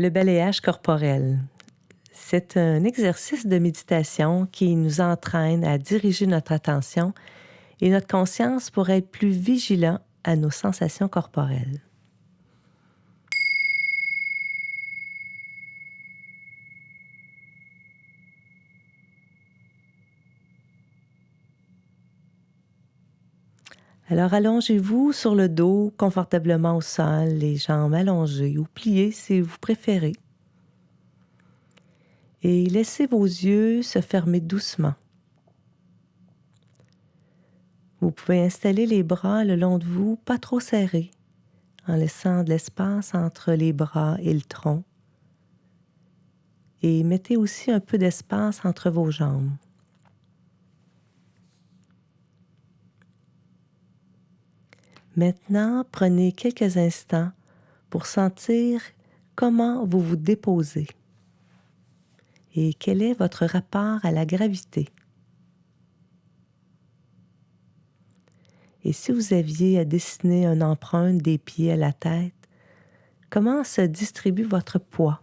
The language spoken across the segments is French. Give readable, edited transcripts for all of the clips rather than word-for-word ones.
Le balayage corporel. C'est un exercice de méditation qui nous entraîne à diriger notre attention et notre conscience pour être plus vigilant à nos sensations corporelles. Alors allongez-vous sur le dos confortablement au sol, les jambes allongées ou pliées si vous préférez. Et laissez vos yeux se fermer doucement. Vous pouvez installer les bras le long de vous, pas trop serrés, en laissant de l'espace entre les bras et le tronc. Et mettez aussi un peu d'espace entre vos jambes. Maintenant, prenez quelques instants pour sentir comment vous vous déposez et quel est votre rapport à la gravité. Et si vous aviez à dessiner une empreinte des pieds à la tête, comment se distribue votre poids?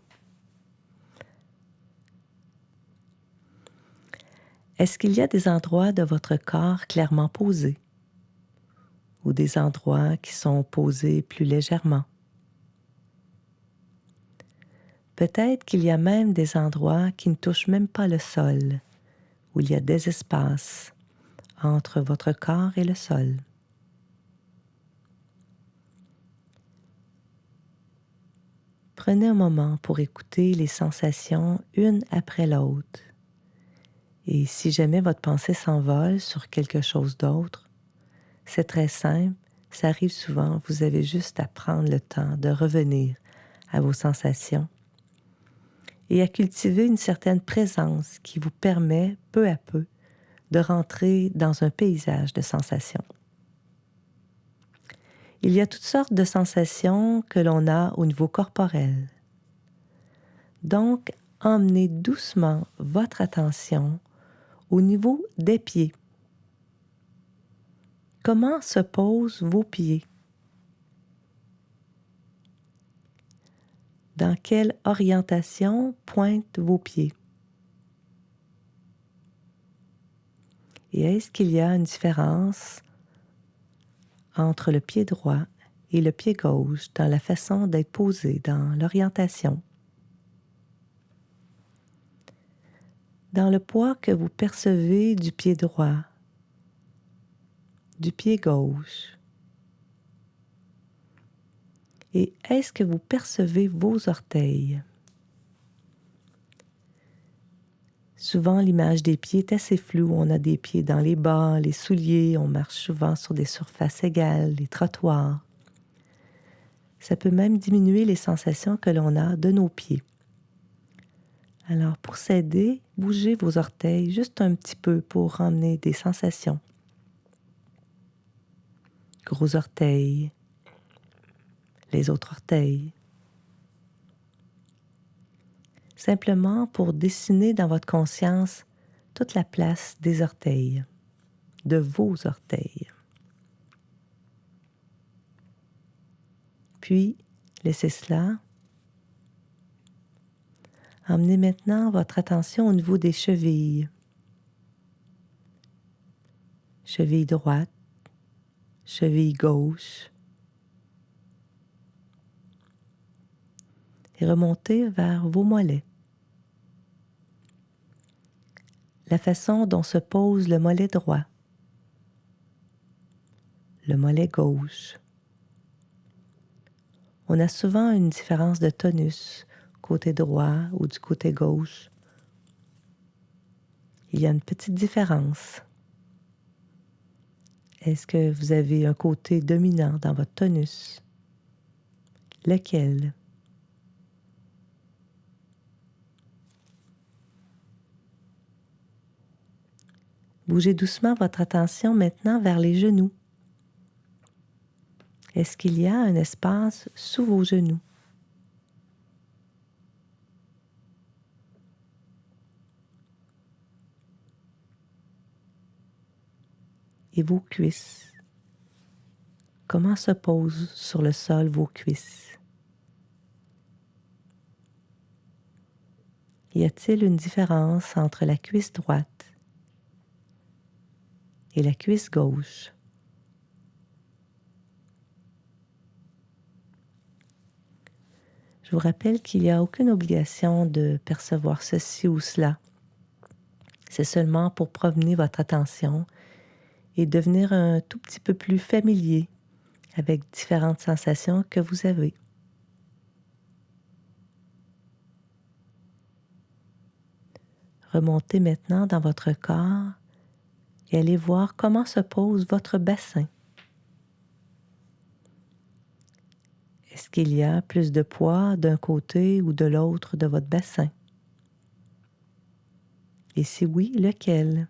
Est-ce qu'il y a des endroits de votre corps clairement posés ou des endroits qui sont posés plus légèrement? Peut-être qu'il y a même des endroits qui ne touchent même pas le sol, où il y a des espaces entre votre corps et le sol. Prenez un moment pour écouter les sensations une après l'autre. Et si jamais votre pensée s'envole sur quelque chose d'autre, c'est très simple, ça arrive souvent, vous avez juste à prendre le temps de revenir à vos sensations et à cultiver une certaine présence qui vous permet, peu à peu, de rentrer dans un paysage de sensations. Il y a toutes sortes de sensations que l'on a au niveau corporel. Donc, emmenez doucement votre attention au niveau des pieds. Comment se posent vos pieds? Dans quelle orientation pointent vos pieds? Et est-ce qu'il y a une différence entre le pied droit et le pied gauche dans la façon d'être posé, dans l'orientation? Dans le poids que vous percevez du pied droit, du pied gauche, et est-ce que vous percevez vos orteils? Souvent, l'image des pieds est assez floue. On a des pieds dans les bas, les souliers, on marche souvent sur des surfaces égales, les trottoirs. Ça peut même diminuer les sensations que l'on a de nos pieds. Alors, pour s'aider, bougez vos orteils juste un petit peu pour emmener des sensations. Gros orteils, les autres orteils. Simplement pour dessiner dans votre conscience toute la place des orteils, de vos orteils. Puis, laissez cela. Emmenez maintenant votre attention au niveau des chevilles. Cheville droite, cheville gauche. Et remontez vers vos mollets. La façon dont se pose le mollet droit, le mollet gauche. On a souvent une différence de tonus, côté droit ou du côté gauche. Il y a une petite différence. Est-ce que vous avez un côté dominant dans votre tonus? Lequel? Bougez doucement votre attention maintenant vers les genoux. Est-ce qu'il y a un espace sous vos genoux? Et vos cuisses? Comment se posent sur le sol vos cuisses? Y a-t-il une différence entre la cuisse droite et la cuisse gauche? Je vous rappelle qu'il n'y a aucune obligation de percevoir ceci ou cela. C'est seulement pour promener votre attention et devenir un tout petit peu plus familier avec différentes sensations que vous avez. Remontez maintenant dans votre corps et allez voir comment se pose votre bassin. Est-ce qu'il y a plus de poids d'un côté ou de l'autre de votre bassin? Et si oui, lequel?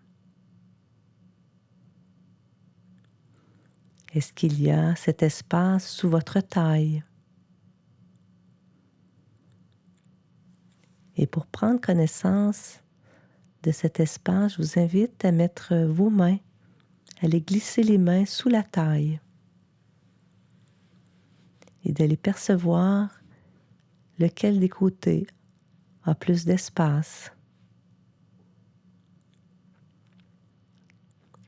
Est-ce qu'il y a cet espace sous votre taille? Et pour prendre connaissance de cet espace, je vous invite à mettre vos mains, à les glisser les mains sous la taille et d'aller percevoir lequel des côtés a plus d'espace.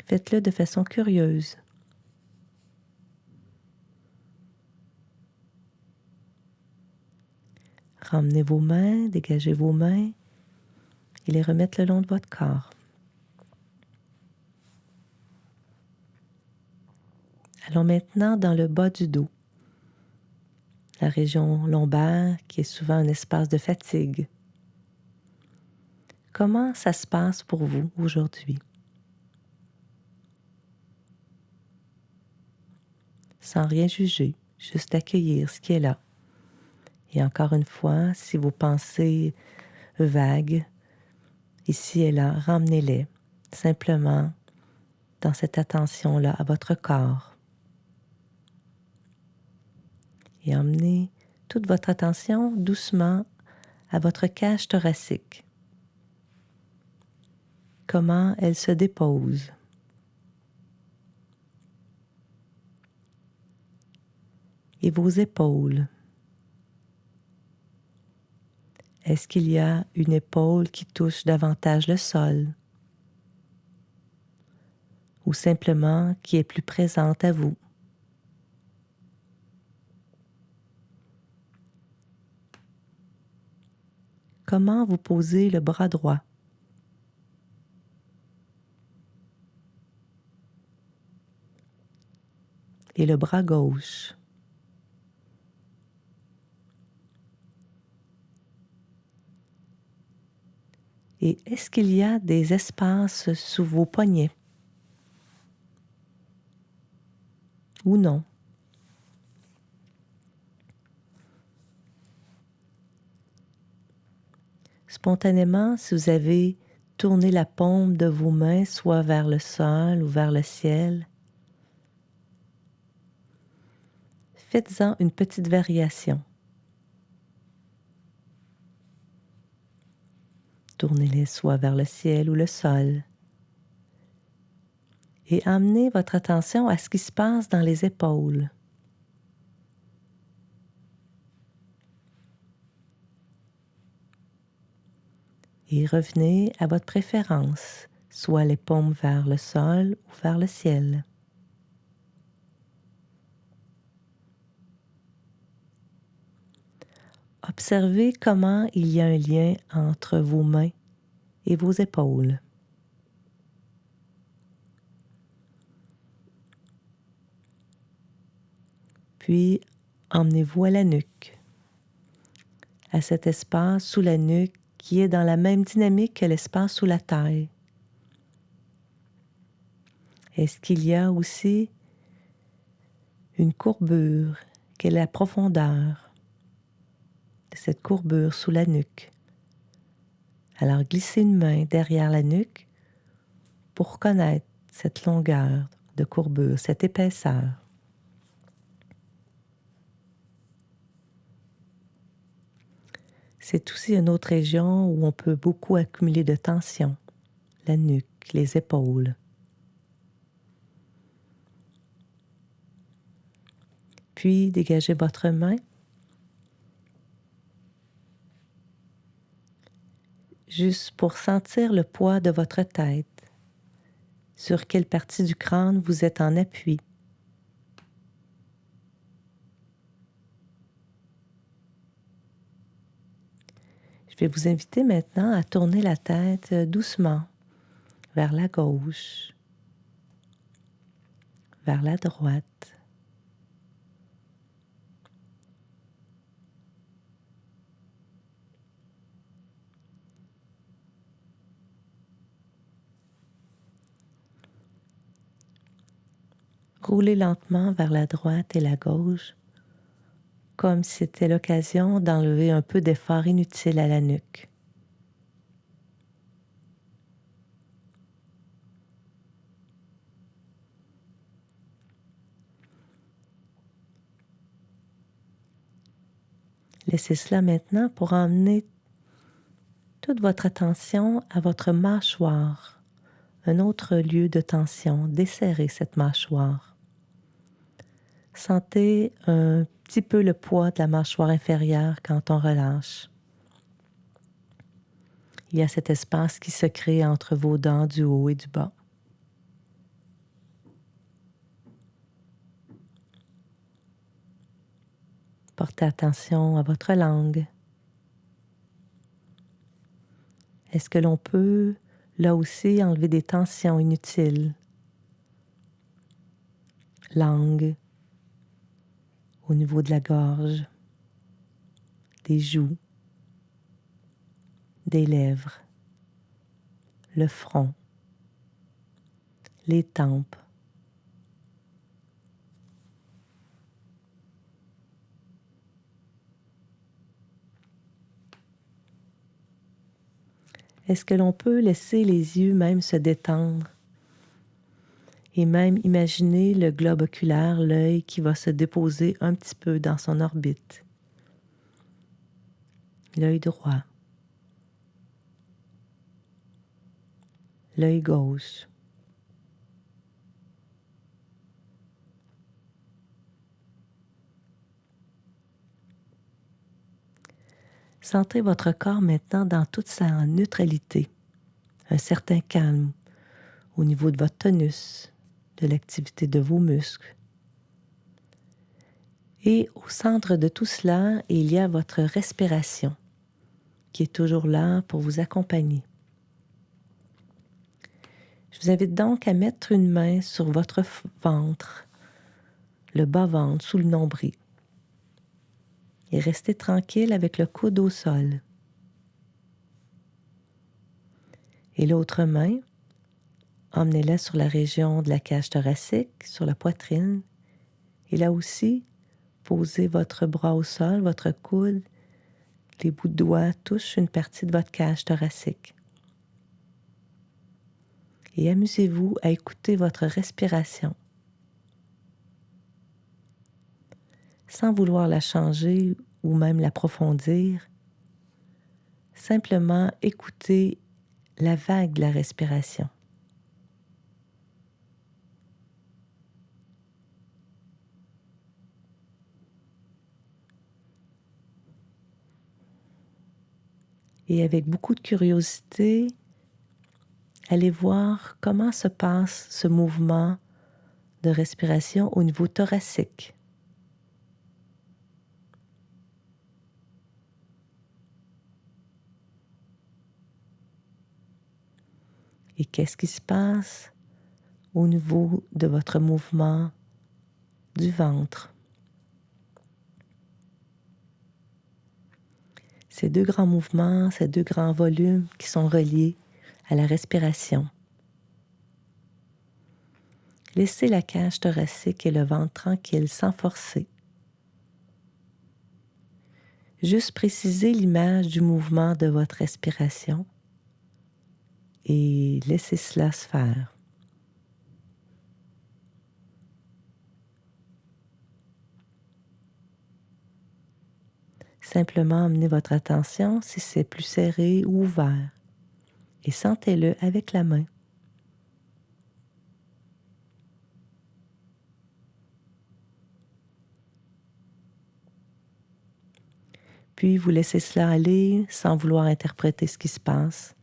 Faites-le de façon curieuse. Ramenez vos mains, dégagez vos mains et les remettre le long de votre corps. Allons maintenant dans le bas du dos, la région lombaire qui est souvent un espace de fatigue. Comment ça se passe pour vous aujourd'hui? Sans rien juger, juste accueillir ce qui est là. Et encore une fois, si vos pensées vagues, ici et là, ramenez-les simplement dans cette attention-là à votre corps. Et emmenez toute votre attention doucement à votre cage thoracique. Comment elle se dépose. Et vos épaules. Est-ce qu'il y a une épaule qui touche davantage le sol? Ou simplement qui est plus présente à vous? Comment vous posez le bras droit? Et le bras gauche? Et est-ce qu'il y a des espaces sous vos poignets? Ou non? Spontanément, si vous avez tourné la paume de vos mains soit vers le sol ou vers le ciel, faites-en une petite variation. Tournez-les soit vers le ciel ou le sol. Et amenez votre attention à ce qui se passe dans les épaules. Et revenez à votre préférence, soit les paumes vers le sol ou vers le ciel. Observez comment il y a un lien entre vos mains et vos épaules. Puis, emmenez-vous à la nuque, à cet espace sous la nuque qui est dans la même dynamique que l'espace sous la taille. Est-ce qu'il y a aussi une courbure? Quelle est la profondeur de cette courbure sous la nuque? Alors glissez une main derrière la nuque pour connaître cette longueur de courbure, cette épaisseur. C'est aussi une autre région où on peut beaucoup accumuler de tension, la nuque, les épaules. Puis dégagez votre main. juste pour sentir le poids de votre tête, sur quelle partie du crâne vous êtes en appui. Je vais vous inviter maintenant à tourner la tête doucement vers la gauche, vers la droite. Roulez lentement vers la droite et la gauche, comme si c'était l'occasion d'enlever un peu d'effort inutile à la nuque. Laissez cela maintenant pour emmener toute votre attention à votre mâchoire, un autre lieu de tension. Desserrez cette mâchoire. Sentez un petit peu le poids de la mâchoire inférieure quand on relâche. Il y a cet espace qui se crée entre vos dents du haut et du bas. Portez attention à votre langue. Est-ce que l'on peut, là aussi, enlever des tensions inutiles? Langue, au niveau de la gorge, des joues, des lèvres, le front, les tempes. Est-ce que l'on peut laisser les yeux même se détendre et même imaginer le globe oculaire, l'œil qui va se déposer un petit peu dans son orbite? L'œil droit, l'œil gauche. Sentez votre corps maintenant dans toute sa neutralité, un certain calme au niveau de votre tonus, de l'activité de vos muscles. Et au centre de tout cela, il y a votre respiration qui est toujours là pour vous accompagner. Je vous invite donc à mettre une main sur votre ventre, le bas-ventre, sous le nombril. Et restez tranquille avec le coude au sol. Et l'autre main, emmenez-la sur la région de la cage thoracique, sur la poitrine. Et là aussi, posez votre bras au sol, votre coude, les bouts de doigts touchent une partie de votre cage thoracique. Et amusez-vous à écouter votre respiration. Sans vouloir la changer ou même l'approfondir, simplement écoutez la vague de la respiration. Et avec beaucoup de curiosité, allez voir comment se passe ce mouvement de respiration au niveau thoracique. Et qu'est-ce qui se passe au niveau de votre mouvement du ventre? Ces deux grands mouvements, ces deux grands volumes qui sont reliés à la respiration. Laissez la cage thoracique et le ventre tranquille sans forcer. Juste précisez l'image du mouvement de votre respiration et laissez cela se faire. Simplement emmenez votre attention si c'est plus serré ou ouvert et sentez-le avec la main. Puis vous laissez cela aller sans vouloir interpréter ce qui se passe.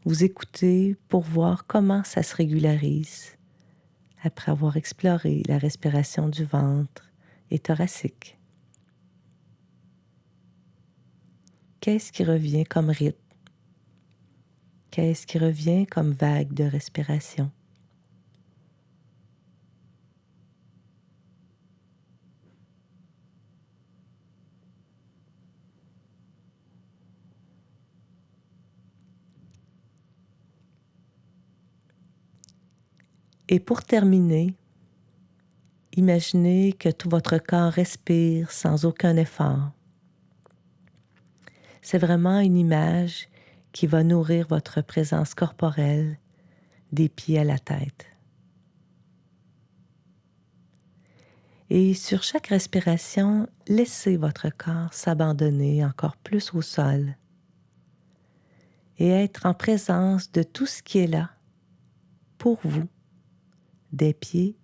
Vous écoutez pour voir comment ça se régularise après avoir exploré la respiration du ventre et thoracique. Qu'est-ce qui revient comme rythme? Qu'est-ce qui revient comme vague de respiration? Et pour terminer, imaginez que tout votre corps respire sans aucun effort. C'est vraiment une image qui va nourrir votre présence corporelle des pieds à la tête. Et sur chaque respiration, laissez votre corps s'abandonner encore plus au sol et être en présence de tout ce qui est là pour vous, des pieds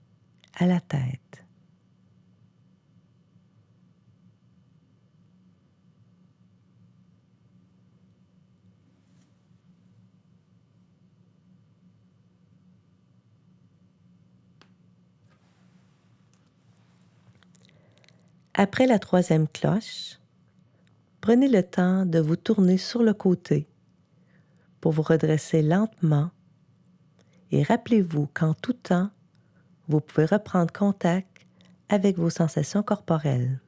à la tête. Après la troisième cloche, prenez le temps de vous tourner sur le côté pour vous redresser lentement et rappelez-vous qu'en tout temps, vous pouvez reprendre contact avec vos sensations corporelles.